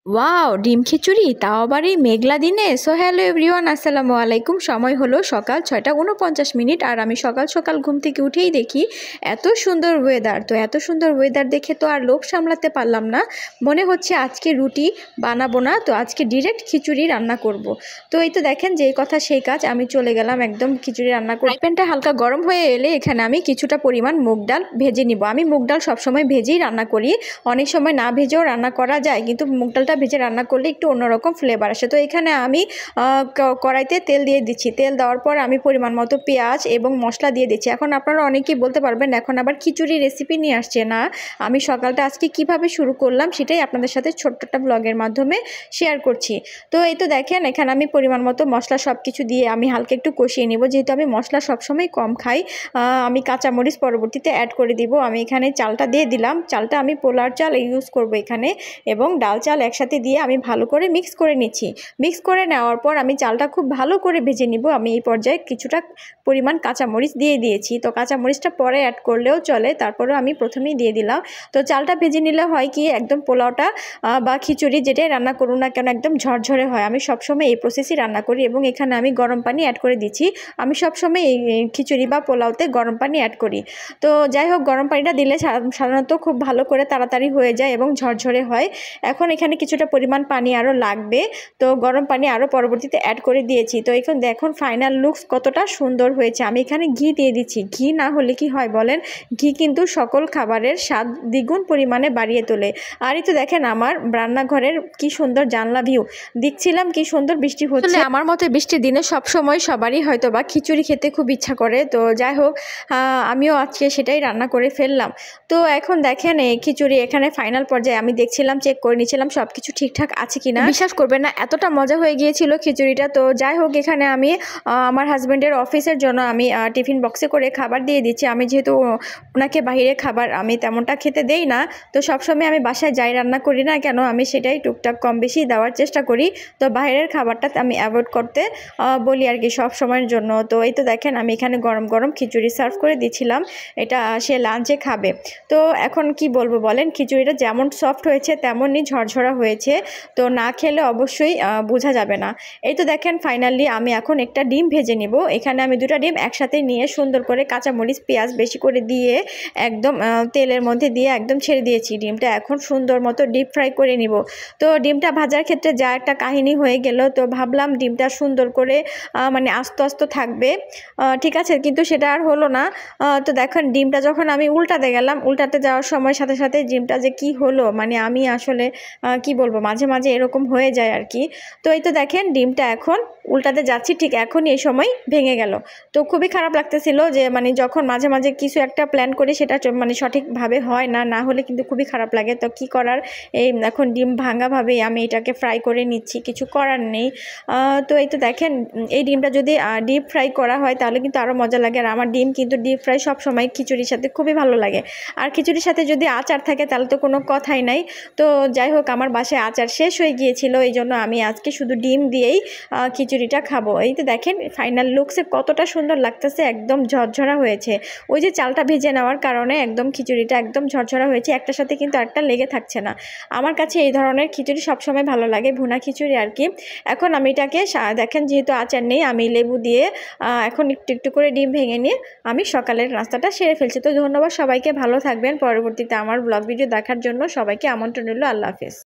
Wow, ডিম খিচুড়ি, তাও আবার এই মেঘলা দিনে। সো হ্যালো এভরিওয়ান, আসসালামু আলাইকুম। সময় হলো সকাল 6টা 49 আর আমি সকাল সকাল ঘুম থেকে উঠেই দেখি এত সুন্দর ওয়েদার। তো এত সুন্দর ওয়েদার দেখে তো আর লোভ সামলাতে পারলাম না। মনে হচ্ছে আজকে রুটি বানাবো না, তো আজকে ডিরেক্ট খিচুড়ি রান্না করব। তো এই তো দেখেন, যেই কথা সেই কাজ, আমি চলে গেলাম একদম খিচুড়ি রান্না করে। প্যানটা হালকা গরম হয়ে এলে এখানে আমি কিছুটা পরিমাণ মুগ ডাল ভেজে নিব। আমি মুগ ডাল সবসময় ভেজেই রান্না করি, অনেক সময় না ভেজেও রান্না করা যায়, কিন্তু মুগ ডালটা ভেজে রান্না করলে একটু অন্যরকম ফ্লেভার আসে। তো এখানে আমি কড়াইতে তেল দিয়ে দিচ্ছি। তেল দেওয়ার পর আমি পরিমাণ মতো পেঁয়াজ এবং মশলা দিয়ে দিচ্ছি। এখন আপনারা অনেকেই বলতে পারবেন এখন আবার খিচুড়ি রেসিপি নিয়ে আসছে। না, আমি সকালটা আজকে কিভাবে শুরু করলাম সেটাই আপনাদের সাথে ছোট্ট একটা ব্লগের মাধ্যমে শেয়ার করছি। তো এই তো দেখেন, এখানে আমি পরিমাণ মতো মশলা সব কিছু দিয়ে আমি হালকা একটু কষিয়ে নিব। যেহেতু আমি মশলা সবসময় কম খাই, আমি কাঁচামরিচ পরবর্তীতে অ্যাড করে দিব। আমি এখানে চালটা দিয়ে দিলাম। চালটা আমি পোলার চাল ইউজ করব এখানে, এবং ডাল চাল একসাথে দিয়ে আমি ভালো করে মিক্স করে নিচ্ছি। মিক্স করে নেওয়ার পর আমি চালটা খুব ভালো করে ভেজে নিব। আমি এই পর্যায়ে কিছুটা পরিমাণ কাঁচামরিচ দিয়ে দিয়েছি। তো কাঁচামরিচটা পরে অ্যাড করলেও চলে, তারপরেও আমি প্রথমেই দিয়ে দিলাম। তো চালটা ভেজে নিলে হয় কি, একদম পোলাওটা বা খিচুড়ি যেটাই রান্না করুন না কেন একদম ঝরঝরে হয়। আমি সবসময় এই প্রসেসই রান্না করি, এবং এখানে আমি গরম পানি অ্যাড করে দিচ্ছি। আমি সবসময় এই খিচুড়ি বা পোলাওতে গরম পানি অ্যাড করি। তো যাই হোক, গরম পানিটা দিলে সাধারণত খুব ভালো করে তাড়াতাড়ি হয়ে যায় এবং ঝরঝরে হয়। এখন এখানে কিছুটা পরিমাণ পানি আরও লাগবে, তো গরম পানি আরও পরবর্তীতে অ্যাড করে দিয়েছি। তো এখন দেখুন ফাইনাল লুকস কতটা সুন্দর হয়েছে। আমি এখানে ঘি দিয়ে দিচ্ছি। ঘি না হলে কি হয় বলেন, ঘি কিন্তু সকল খাবারের স্বাদ দ্বিগুণ পরিমাণে বাড়িয়ে তোলে। আর এই তো দেখেন আমার রান্নাঘরের কি সুন্দর জানলা ভিউ, দেখছিলাম কি সুন্দর বৃষ্টি হচ্ছে। আমার মতে বৃষ্টির দিনে সবসময় সবারই হয়তো বা খিচুড়ি খেতে খুব ইচ্ছা করে। তো যাই হোক, আমিও আজকে সেটাই রান্না করে ফেললাম। তো এখন দেখেন এই খিচুড়ি এখানে ফাইনাল পর্যায়ে আমি দেখছিলাম, চেক করে নিচ্ছিলাম সব কিছু ঠিকঠাক আছে কিনা। বিশ্বাস করবেন না, এতটা মজা হয়ে গিয়েছিল খিচুড়িটা। তো যাই হোক, এখানে আমি আমার হাজব্যান্ডের অফিসের জন্য আমি টিফিন বক্সে করে খাবার দিয়ে দিচ্ছি। আমি যেহেতু ওনাকে বাইরে খাবার আমি তেমনটা খেতে দেই না, তো সবসময় আমি বাসায় যাই রান্না করি না কেন, আমি সেটাই টুকটাক কম বেশি দেওয়ার চেষ্টা করি। তো বাইরের খাবারটা আমি অ্যাভয়েড করতে বলি আর কি সব সময়ের জন্য। তো এই তো দেখেন আমি এখানে গরম গরম খিচুড়ি সার্ভ করে দিচ্ছিলাম, এটা সে লাঞ্চে খাবে। তো এখন কি বলবো বলেন, খিচুড়িটা যেমন সফট হয়েছে তেমনই ঝরঝরা হয়েছে। তো না খেলে অবশ্যই বোঝা যাবে না। এই তো দেখেন ফাইনালি আমি এখন একটা ডিম ভেজে নিব। এখানে আমি দুটো ডিম একসাথে নিয়ে সুন্দর করে কাঁচামরিচ পেঁয়াজ বেশি করে দিয়ে একদম তেলের মধ্যে দিয়ে একদম ছেড়ে দিয়েছি। ডিমটা এখন সুন্দর মতো ডিপ ফ্রাই করে নিব। তো ডিমটা ভাজার ক্ষেত্রে যা একটা কাহিনী হয়ে গেল, তো ভাবলাম ডিমটা সুন্দর করে মানে আস্তে আস্তে থাকবে, ঠিক আছে, কিন্তু সেটা আর হলো না। তো দেখেন ডিমটা যখন আমি উল্টাতে গেলাম, উল্টাতে যাওয়ার সময় সাথে সাথে ডিমটা যে কি হলো, মানে আমি আসলে কি বলবো, মাঝে মাঝে এরকম হয়ে যায় আর কি। তো এই তো দেখেন ডিমটা এখন উল্টাতে যাচ্ছি, ঠিক এখনই এই সময় ভেঙে গেল। তো খুবই খারাপ লাগতেছিল যে মানে যখন মাঝে মাঝে কিছু একটা প্ল্যান করি সেটা মানে সঠিকভাবে হয় না, না হলে কিন্তু খুবই খারাপ লাগে। তো কি করার, এই এখন ডিম ভাঙাভাবেই আমি এটাকে ফ্রাই করে নিচ্ছি, কিছু করার নেই। তো এই তো দেখেন এই ডিমটা যদি ডিপ ফ্রাই করা হয় তাহলে কিন্তু আরও মজা লাগে। আর আমার ডিম কিন্তু ডিপ ফ্রাই সবসময় খিচুড়ির সাথে খুবই ভালো লাগে। আর খিচুড়ির সাথে যদি আচার থাকে তাহলে তো কোনো কথাই নাই। তো যাই হোক, আমার বাসায় আচার শেষ হয়ে গিয়েছিল, এই জন্য আমি আজকে শুধু ডিম দিয়েই খিচুড়িটা খাবো। এই তো দেখেন ফাইনাল লুকসে কতটা সুন্দর লাগতেছে, একদম ঝরঝরা হয়েছে। ওই যে চালটা ভেজে নেওয়ার কারণে একদম খিচুড়িটা একদম ঝরঝরা হয়েছে, একটার সাথে কিন্তু আরেকটা লেগে থাকছে না। আমার কাছে এই ধরনের খিচুড়ি সবসময় ভালো লাগে, ভুনা খিচুড়ি আর কি। এখন আমি এটাকে দেখেন যেহেতু আচার নেই, আমি লেবু দিয়ে এখন একটু একটু করে ডিম ভেঙে নিয়ে আমি সকালের নাস্তাটা সেরে ফেলছি। তো ধন্যবাদ সবাইকে, ভালো থাকবেন। পরবর্তীতে আমার ব্লগ ভিডিও দেখার জন্য সবাইকে আমন্ত্রণ রইল। আল্লাহ হাফেজ।